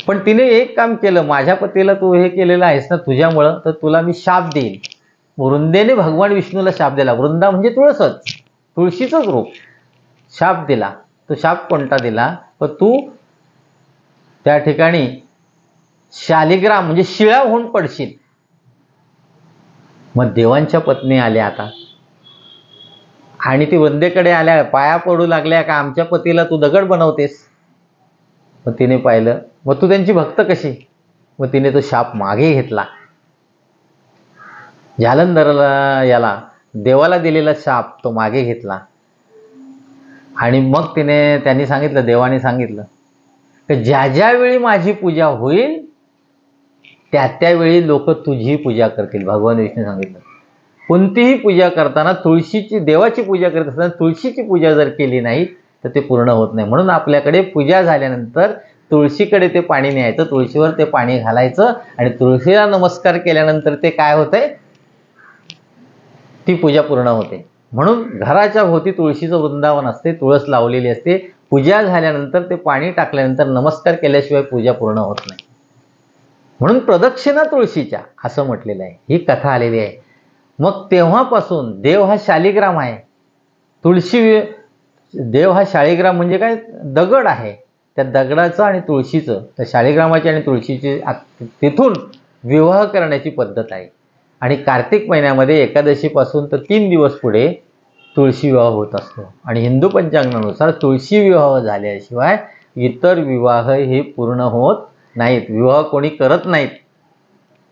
पण तिने एक काम केलं, माझ्या पतीला तू हे केलेलं आहेस ना तुझ्यामुळं, तर तुला मी शाप देईन. वृंदेने भगवान विष्णूला शाप दिला. वृंदा म्हणजे तुळसच, तुळशीचंच रूप. शाप दिला. तो शाप कोणता दिला, तर तू त्या ठिकाणी शालिग्राम म्हणजे शिळा होऊन पडशील. मग देवांच्या पत्नी आल्या आता आणि ती वृंदेकडे आल्या, पाया पडू लागल्या का आमच्या पतीला तू दगड बनवतेस. मग तिने पाहिलं, मग तू त्यांची भक्त कशी. मग तिने तो शाप मागे घेतला. जालंधराला याला देवाला दिलेला शाप तो मागे घेतला. आणि मग त्यांनी सांगितलं, देवाने सांगितलं की ज्या ज्यावेळी माझी पूजा होईल त्यावेळी लोक तुझी पूजा करतील. भगवान विष्णू सांगितलं, कोणतीही पूजा करताना तुळशीची, देवाची पूजा करत असताना तुळशीची पूजा जर केली नाही तर ते पूर्ण होत नाही. म्हणून आपल्याकडे पूजा झाल्यानंतर तुळशीकडे ते पाणी न्यायचं, तुळशीवर ते पाणी घालायचं आणि तुळशीला नमस्कार केल्यानंतर ते काय होतंय, ती पूजा पूर्ण होते. म्हणून घराच्या भोवती तुळशीचं वृंदावन असते, तुळस लावलेली असते. पूजा झाल्यानंतर ते पाणी टाकल्यानंतर नमस्कार केल्याशिवाय पूजा पूर्ण होत नाही. म्हणून प्रदक्षिणा तुळशीच्या असं म्हटलेलं आहे, ही कथा आलेली आहे. मग तेव्हापासून देव हा शालिग्राम आहे. तुळशी, देव हा शालिग्राम म्हणजे काय, दगड आहे. त्या दगडाचं आणि तुळशीचं, त्या शालिग्रामाची आणि तुळशीची तिथून विवाह करण्याची पद्धत आहे. आणि कार्तिक महिन्यामध्ये एकादशीपासून तर 3 दिवस पुढे तुळशी विवाह होत असतो. आणि हिंदू पंचांगानुसार तुळशी विवाह झाल्याशिवाय इतर विवाह हे पूर्ण होत नाहीत. विवाह कोणी करत नाहीत.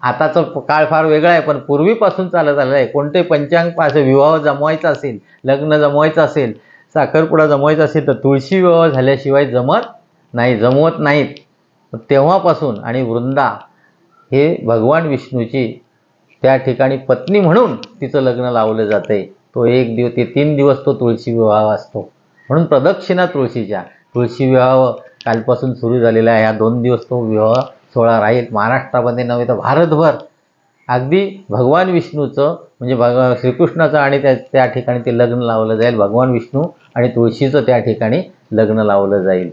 आताचा काळ फार वेगळा आहे, पण पूर्वीपासून चालत आलेला आहे. कोणते पंचांग पासे विवाह जमवायचा असेल, लग्न जमवायचं असेल, साखरपुडा जमवायचा असेल तर तुळशी विवाह झाल्याशिवाय जमवत नाहीत. तेव्हापासून आणि वृंदा हे भगवान विष्णूची त्या ठिकाणी पत्नी म्हणून तिचं लग्न लावलं जातंय. तो 1 दिवस, ते 3 दिवस तो तुळशी विवाह असतो. म्हणून प्रदक्षिणा तुळशीच्या, तुळशी विवाह कालपासून सुरू झालेला आहे. 2 दिवस तो विवाह सोहळा राहील. महाराष्ट्रामध्ये नव्हे तर भारतभर अगदी भगवान विष्णूचं म्हणजे श्रीकृष्णाचं आणि त्या ठिकाणी ते लग्न लावलं जाईल. भगवान विष्णू आणि तुळशीचं त्या ठिकाणी लग्न लावलं जाईल.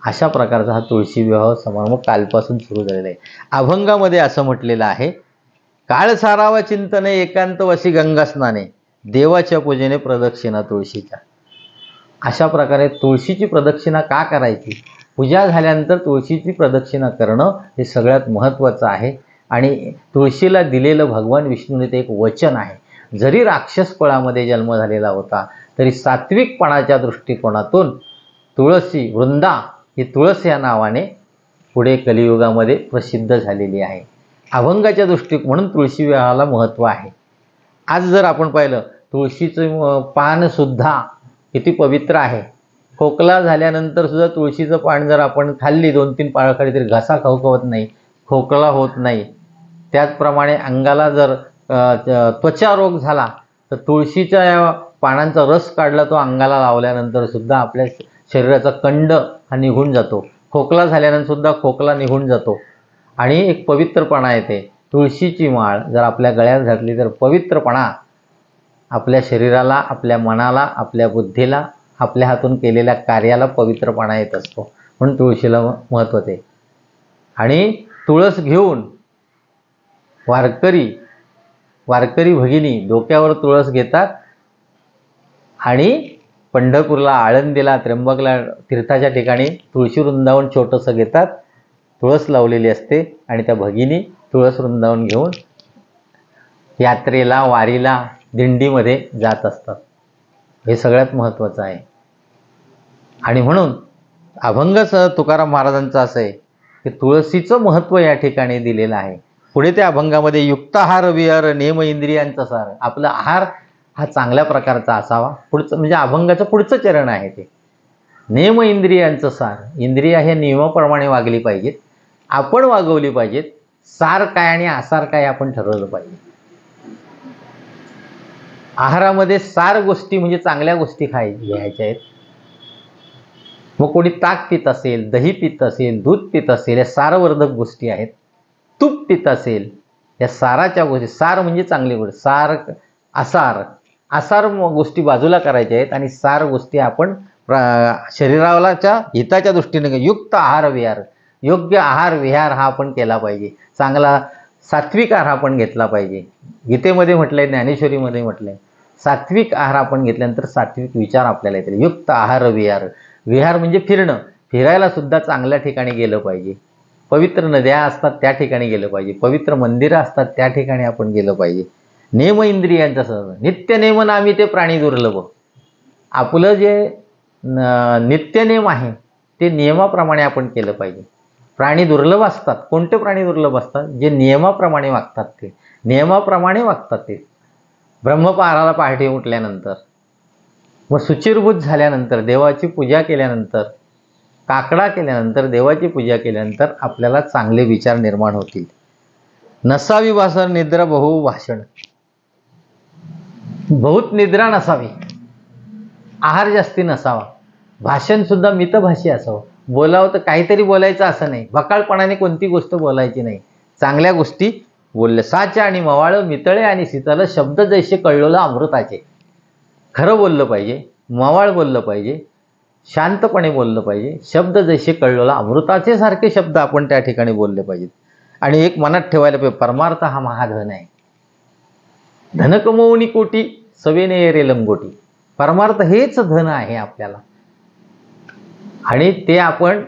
अशा प्रकारचा हा तुळशी विवाह समारंभ कालपासून सुरू झालेला आहे. अभंगामध्ये असं म्हटलेलं आहे, काळ सारावा चिंतने एकांत वशी गंगा स्नाने, देवाच्या पूजेने प्रदक्षिणा तुळशीच्या. अशा प्रकारे तुळशीची प्रदक्षिणा का करायची, पूजा झाल्यानंतर तुळशीची प्रदक्षिणा करणं हे सगळ्यात महत्त्वाचं आहे. आणि तुळशीला दिलेलं भगवान विष्णूने ते एक वचन आहे. जरी राक्षस कुळामध्ये जन्म झालेला होता तरी सात्विकपणाच्या दृष्टिकोनातून तुळशी, वृंदा ही तुळस या नावाने पुढे कलियुगामध्ये प्रसिद्ध झालेली आहे. अभंगाच्या म्हणून तुळशी विवाहाला महत्त्व आहे. आज जर आपण पाहिलं, तुळशीचं पानसुद्धा किती पवित्र आहे. खोकला झाल्यानंतर सुद्धा तुळशीचं पान जर आपण खाल्ली 2-3 पाळं खाली तरी घसा खवखवत नाही, खोकला होत नाही. त्याचप्रमाणे अंगाला जर त्वचा रोग झाला तर तुळशीच्या या पानांचा रस काढला तो अंगाला लावल्यानंतर सुद्धा आपल्या शरीराचा कंड हा निघून जातो. खोकला झाल्यानंतर सुद्धा खोकला निघून जातो आणि एक पवित्रपणा येते. तुळशीची माळ जर आपल्या गळ्यात घातली तर पवित्रपणा आपल्या शरीराला, आपल्या मनाला, आपल्या बुद्धीला, आपल्या हातून केलेल्या कार्याला पवित्रपणा येत असतो. म्हणून तुळशीला महत्त्व आहे. आणि तुळस घेऊन वारकरी भगिनी डोक्यावर तुळस घेतात आणि पंढरपूरला, आळंदीला, त्र्यंबकला तीर्थाच्या ठिकाणी तुळशी वृंदावन छोटंसं घेतात. तुळस लावलेली असते आणि त्या भगिनी तुळस वृंदावन घेऊन यात्रेला, वारीला, दिंडीमध्ये जात असतात. हे सगळ्यात महत्त्वाचं आहे. आणि म्हणून अभंग तुकाराम महाराजांचं असं आहे की तुळशीचं महत्त्व या ठिकाणी दिलेलं आहे. पुढे त्या अभंगामध्ये युक्ताहार विहार नेम इंद्रियांचा सार, आपला आहार हा चांगल्या प्रकारचा असावा. पुढचं म्हणजे अभंगाचं पुढचं चरण आहे ते नेम इंद्रियांचं सार. इंद्रिया हे नियमाप्रमाणे वागली पाहिजेत, आपण वागवली पाहिजेत. सार काय आणि आसार काय आपण ठरवलं पाहिजे. आहारामध्ये सार गोष्टी म्हणजे चांगल्या गोष्टी घ्यायच्या आहेत. मग कोणी ताक पित असेल, दही पित असेल, दूध पित असेल, या सारवर्धक गोष्टी आहेत. तूप पित असेल, या साराच्या गोष्टी. सार म्हणजे चांगली गोष्ट. सार आसार आसार गोष्टी बाजूला करायच्या आहेत आणि सार गोष्टी आपण शरीराच्या हिताच्या दृष्टीने युक्त आहार विहार, योग्य आहार विहार हा आपण केला पाहिजे. चांगला सात्विक आहार आपण घेतला पाहिजे. गीतेमध्ये म्हटलंय, ज्ञानेश्वरीमध्ये म्हटलंय, सात्विक आहार आपण घेतल्यानंतर सात्विक विचार आपल्याला येतील. युक्त आहार विहार. विहार म्हणजे फिरणं. फिरायला सुद्धा चांगल्या ठिकाणी गेलं पाहिजे. पवित्र नद्या असतात त्या ठिकाणी गेलं पाहिजे. पवित्र मंदिरं असतात त्या ठिकाणी आपण गेलं पाहिजे. नेम इंद्रियांचा सहज नित्य नेम नामी ते प्राणी दुर्लभ. आपलं जे नित्यनेम आहे ते नियमाप्रमाणे आपण केलं पाहिजे. प्राणी दुर्लभ असतात. कोणते प्राणी दुर्लभ असतात? जे नियमाप्रमाणे वागतात. ते नियमाप्रमाणे वागतात. ते ब्रह्मपहाराला पहाटे उठल्यानंतर, व शुचिरभूत झाल्यानंतर, देवाची पूजा केल्यानंतर, काकडा केल्यानंतर, देवाची पूजा केल्यानंतर आपल्याला चांगले विचार निर्माण होतील. नसावी भाषण निद्रा बहु भाषण. बहुत निद्रा नसावी. आहार जास्ती नसावा. भाषण सुद्धा मितभाषी असावं. बोलावं तर काहीतरी बोलायचं असं नाही. बकाळपणाने कोणती गोष्ट बोलायची नाही. चांगल्या गोष्टी बोलल्या. साच्या आणि मवाळ मितळे आणि शीतल शब्द जैसे कळलेलं अमृताचे. खरं बोललं पाहिजे, मवाळ बोललं पाहिजे, शांतपणे बोललं पाहिजे. शब्द जैसे कळलेलं अमृताचे सारखे शब्द आपण त्या ठिकाणी बोलले पाहिजेत. आणि एक मनात ठेवायला पाहिजे, परमार्थ हा महाधन आहे. धन कमवणी कोटी सवेने रे लंगोटी. परमार्थ हेच धन आहे आपल्याला. आणि ते आपण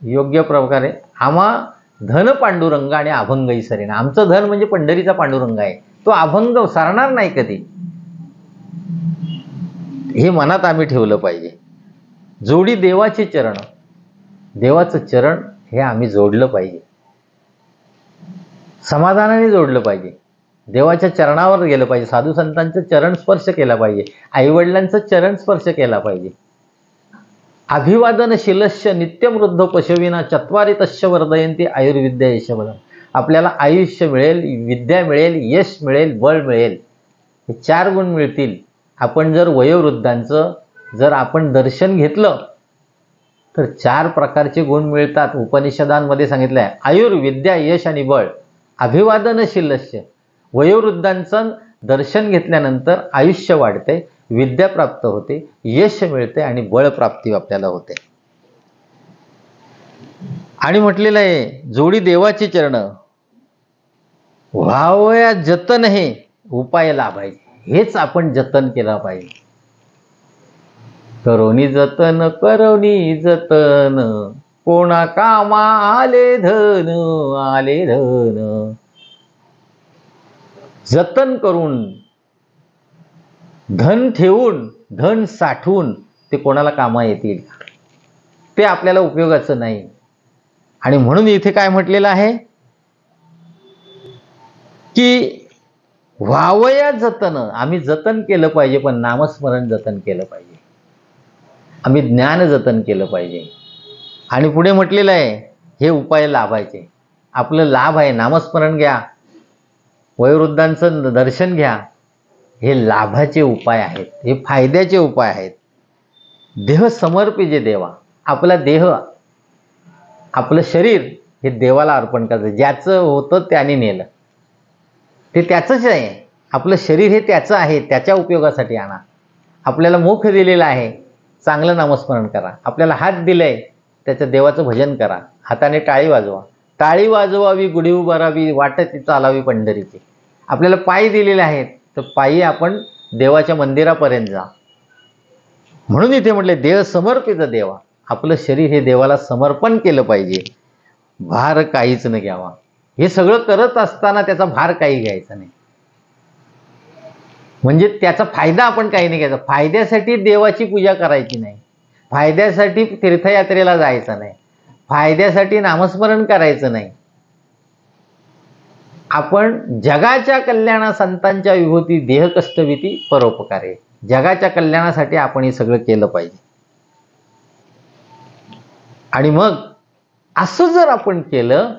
योग्य प्रकारे आम्हा धन पांडुरंग आणि अभंग सरेना. आमचं धन म्हणजे पंढरीचा पांडुरंग आहे. तो अभंग सारणार नाही कधी. हे मनात आम्ही ठेवलं पाहिजे. जोडी देवाचे चरण. देवाचं चरण हे आम्ही जोडलं पाहिजे. समाधानाने जोडलं पाहिजे. देवाच्या चरणावर गेलं पाहिजे. साधू संतांचं चरण स्पर्श केला पाहिजे. आईवडिलांचं चरण स्पर्श केला पाहिजे. अभिवादन शिलस्य नित्यमृद्ध पशविना चत्वारी तस्य वर्धयन्ति आयुर्विद्या यशबलम. आपल्याला आयुष्य मिळेल, विद्या मिळेल, यश मिळेल, बळ मिळेल. हे 4 गुण मिळतील. आपण जर वयोवृद्धांचं जर आपण दर्शन घेतलं तर 4 प्रकारचे गुण मिळतात. उपनिषदांमध्ये सांगितलं आहे. आयुर्विद्या यश आणि बळ. अभिवादन शिलस्य. वयोवृद्धांचं दर्शन घेतल्यानंतर आयुष्य वाढते, विद्या प्राप्त होते, यश मिळते आणि बळ प्राप्ती आपल्याला होते. आणि म्हटलेलं आहे जोडी देवाची चरण व्हावया जतन हे उपाय लाभायचे. हेच आपण जतन केलं पाहिजे. करोनी जतन करोनी जतन कोणा कामा आले धन आले धन. जतन करून धन ठेवून धन साठवून ते कोणाला कामा येतील? ते आपल्याला उपयोगाचं नाही. आणि म्हणून इथे काय म्हटलेलं आहे की व्हावया जतन. आम्ही जतन केलं पाहिजे, पण नामस्मरण जतन केलं पाहिजे. आम्ही ज्ञान जतन केलं पाहिजे. आणि पुढे म्हटलेलं आहे हे उपाय लाभायचे. आपलं लाभ आहे. नामस्मरण घ्या, वयोवृद्धांचं दर्शन घ्या. हे लाभाचे उपाय आहेत. हे फायद्याचे उपाय आहेत. देह समर्पिजे देवा. आपला देह, आपलं शरीर हे देवाला अर्पण करायचं. ज्याचं होतं त्याने नेलं, ते त्याचंच आहे. आपलं शरीर हे त्याचं आहे. त्याच्या उपयोगासाठी आणा. आपल्याला मुख दिलेलं आहे, चांगलं नामस्मरण करा. आपल्याला हात दिलाय, त्याच्या देवाचं भजन करा. हाताने टाळी वाजवा. टाळी वाजवावी, गुढी उभारावी, वाटती चालावी पंढरीची. आपल्याला पाय दिलेले आहेत, तर पायी आपण देवाच्या मंदिरापर्यंत जा. म्हणून इथे म्हटले देह समर्पित देवा. आपलं शरीर हे देवाला समर्पण केलं पाहिजे. भार काहीच न घ्यावा. हे सगळं करत असताना त्याचा भार काही घ्यायचा नाही. म्हणजे त्याचा फायदा आपण काही नाही घ्यायचा. फायद्यासाठी देवाची पूजा करायची नाही. फायद्यासाठी तीर्थयात्रेला जायचं नाही. फायद्यासाठी नामस्मरण करायचं नाही. आपण जगाच्या कल्याणा संतांच्या विभूती देह कष्टविती परोपकारे. जगाच्या कल्याणासाठी आपण हे सगळं केलं पाहिजे. आणि मग असं जर आपण केलं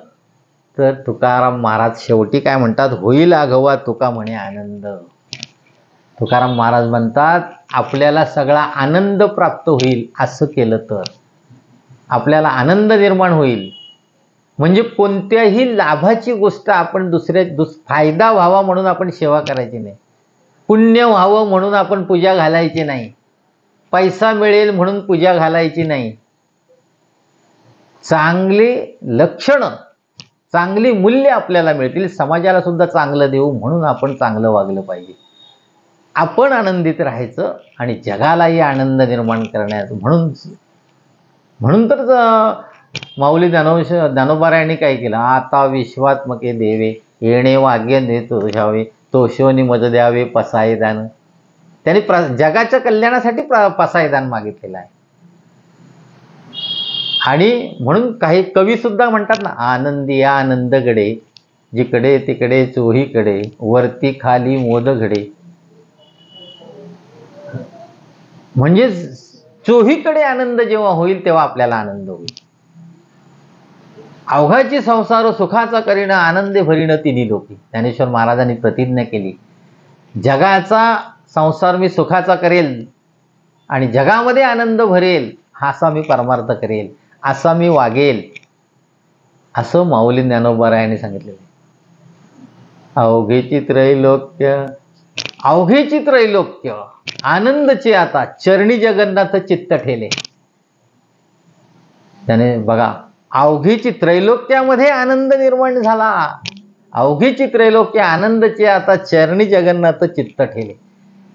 तर तुकाराम महाराज शेवटी काय म्हणतात, होईल आघवा तुका म्हणे आनंद. तुकाराम महाराज म्हणतात आपल्याला सगळा आनंद प्राप्त होईल असं केलं तर. आपल्याला आनंद निर्माण होईल. म्हणजे कोणत्याही लाभाची गोष्ट आपण फायदा व्हावा म्हणून आपण सेवा करायची नाही, पुण्य व्हावं म्हणून आपण पूजा घालायची नाही, पैसा मिळेल म्हणून पूजा घालायची नाही. चांगले लक्षणं, चांगली मूल्य आपल्याला मिळतील, समाजाला सुद्धा चांगलं देऊ म्हणून आपण चांगलं वागलं पाहिजे. आपण आनंदित राहायचं आणि जगालाही आनंद निर्माण करण्याचं. म्हणून तर माऊली ज्ञानोबारायांनी काय केलं, आता विश्वात्मके देवे येणे वाग्य दे तुझ्यावे, तोषोनी मज द्यावे पसायदान. त्यांनी जगाच्या कल्याणासाठी पसायदान मागितलेलं आहे. आणि म्हणून काही कवी सुद्धा म्हणतात ना, आनंदी आनंद गडे, जिकडे तिकडे चोहीकडे, वरती खाली मोद घडे. म्हणजे चोहीकडे आनंद जेव्हा होईल तेव्हा आपल्याला आनंद होईल. अवघाची संसार सुखाचा करीन, आनंदे भरीन तिन्ही लोकी. ज्ञानेश्वर महाराजांनी प्रतिज्ञा केली, जगाचा संसार मी सुखाचा करेल आणि जगामध्ये आनंद भरेल, असा मी परमार्थ करेल, असा मी वागेल, असं माऊली ज्ञानोबारायांनी सांगितलेलं आहे. अवघेची त्रैलोक्य आनंदचे आता चरणी जगन्नाथ चित्त ठेले. त्याने बघा, अवघीची त्रैलोक्यामध्ये आनंद निर्माण झाला. अवघीची त्रैलोक्य आनंदचे आता चरणी जगन्नाथ चित्त ठेले.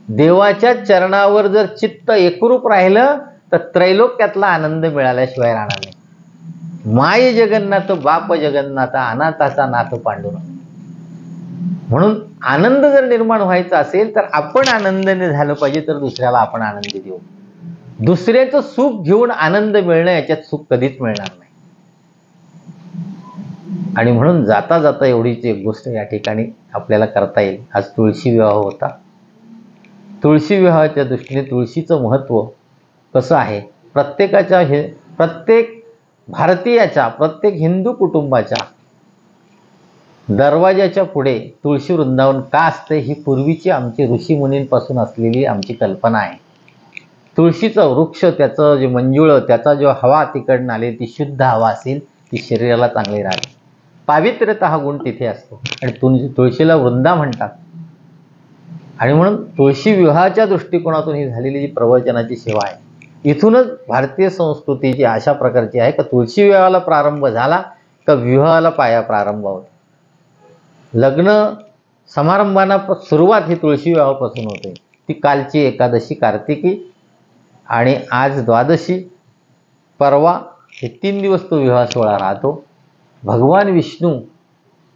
देवाच्या चरणावर जर चित्त एकरूप राहिलं तर त्रैलोक्यातला आनंद मिळाल्याशिवाय राहणार नाही. माय जगन्नाथ बाप जगन्नाथ, अनाथाचा नाथ पांडुरंग. म्हणून आनंद जर निर्माण व्हायचा असेल तर आपण आनंदाने झालं पाहिजे, तर दुसऱ्याला आपण आनंद देऊ. दुसऱ्याचं सुख घेऊन आनंद मिळणं, याच्यात सुख कधीच मिळणार नाही. आणि म्हणून जाता जाता एवढीच एक गोष्ट या ठिकाणी आपल्याला करता येईल. आज तुळशी विवाह होता. तुळशी विवाहाच्या दृष्टीने तुळशीचं महत्त्व कसं आहे, प्रत्येक भारतीयाच्या, प्रत्येक हिंदू कुटुंबाच्या दरवाजाच्या पुढे तुळशी वृंदावन का असते, ही पूर्वीची आमची ऋषीमुनींपासून असलेली आमची कल्पना आहे. तुळशीचा वृक्ष, त्याचं जे मंजुळं, त्याचा जो हवा तिकडनं आली, ती शुद्ध हवा असेल, ती शरीराला चांगली राहते. पावित्र्यता हा गुण तिथे असतो आणि तुळशीला वृंदा म्हणतात. आणि म्हणून तुळशी विवाहाच्या दृष्टिकोनातून ही झालेली जी प्रवचनाची सेवा आहे, इथूनच भारतीय संस्कृती जी अशा प्रकारची आहे, का तुळशी विवाहाला प्रारंभ झाला का विवाहाला प्रारंभ होतो. लग्न समारंभांना सुरुवात ही तुळशी विवाहापासून होते. ती कालची एकादशी कार्तिकी आणि आज द्वादशी, परवा, हे 3 दिवस तो विवाह सोहळा राहतो. भगवान विष्णू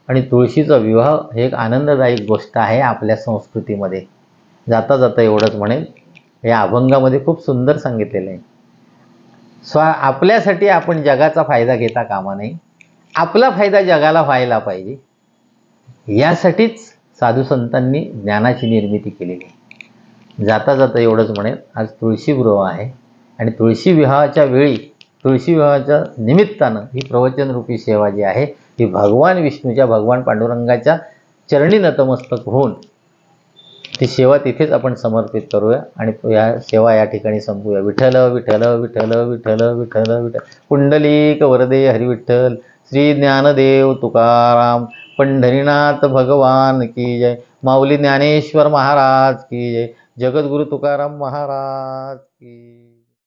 आणि तुळशीचा विवाह हे एक आनंददायक गोष्ट आहे आपल्या संस्कृतीमध्ये. जाता जाता एवढंच म्हणेल, या अभंगामध्ये खूप सुंदर सांगितलेलं आहे. आपल्यासाठी आपण जगाचा फायदा घेता कामा नये, आपला फायदा जगाला व्हायला पाहिजे, यासाठीच साधू संतांनी ज्ञानाची निर्मिती केलेली आहे. जाता जाता एवढंच म्हणेल, आज तुळशी विवाह आहे आणि तुळशी विवाहाच्या वेळी, तुळशी विवाहाच्या निमित्तानं ही प्रवचनरूपी सेवा जी आहे, ही भगवान विष्णूच्या, भगवान पांडुरंगाच्या चरणी नतमस्तक होऊन ती सेवा तिथेच आपण समर्पित करूया आणि या सेवा या ठिकाणी संपूया. विठ्ठल विठ्ठल विठ्ठल विठ्ठल विठ्ठल विठ्ठल. पुंडलिक वरदे हरिविठ्ठल. श्री ज्ञानदेव तुकाराम पंढरीनाथ भगवान की जय. माऊली ज्ञानेश्वर महाराज की जय. जगद्गुरु तुकाराम महाराज.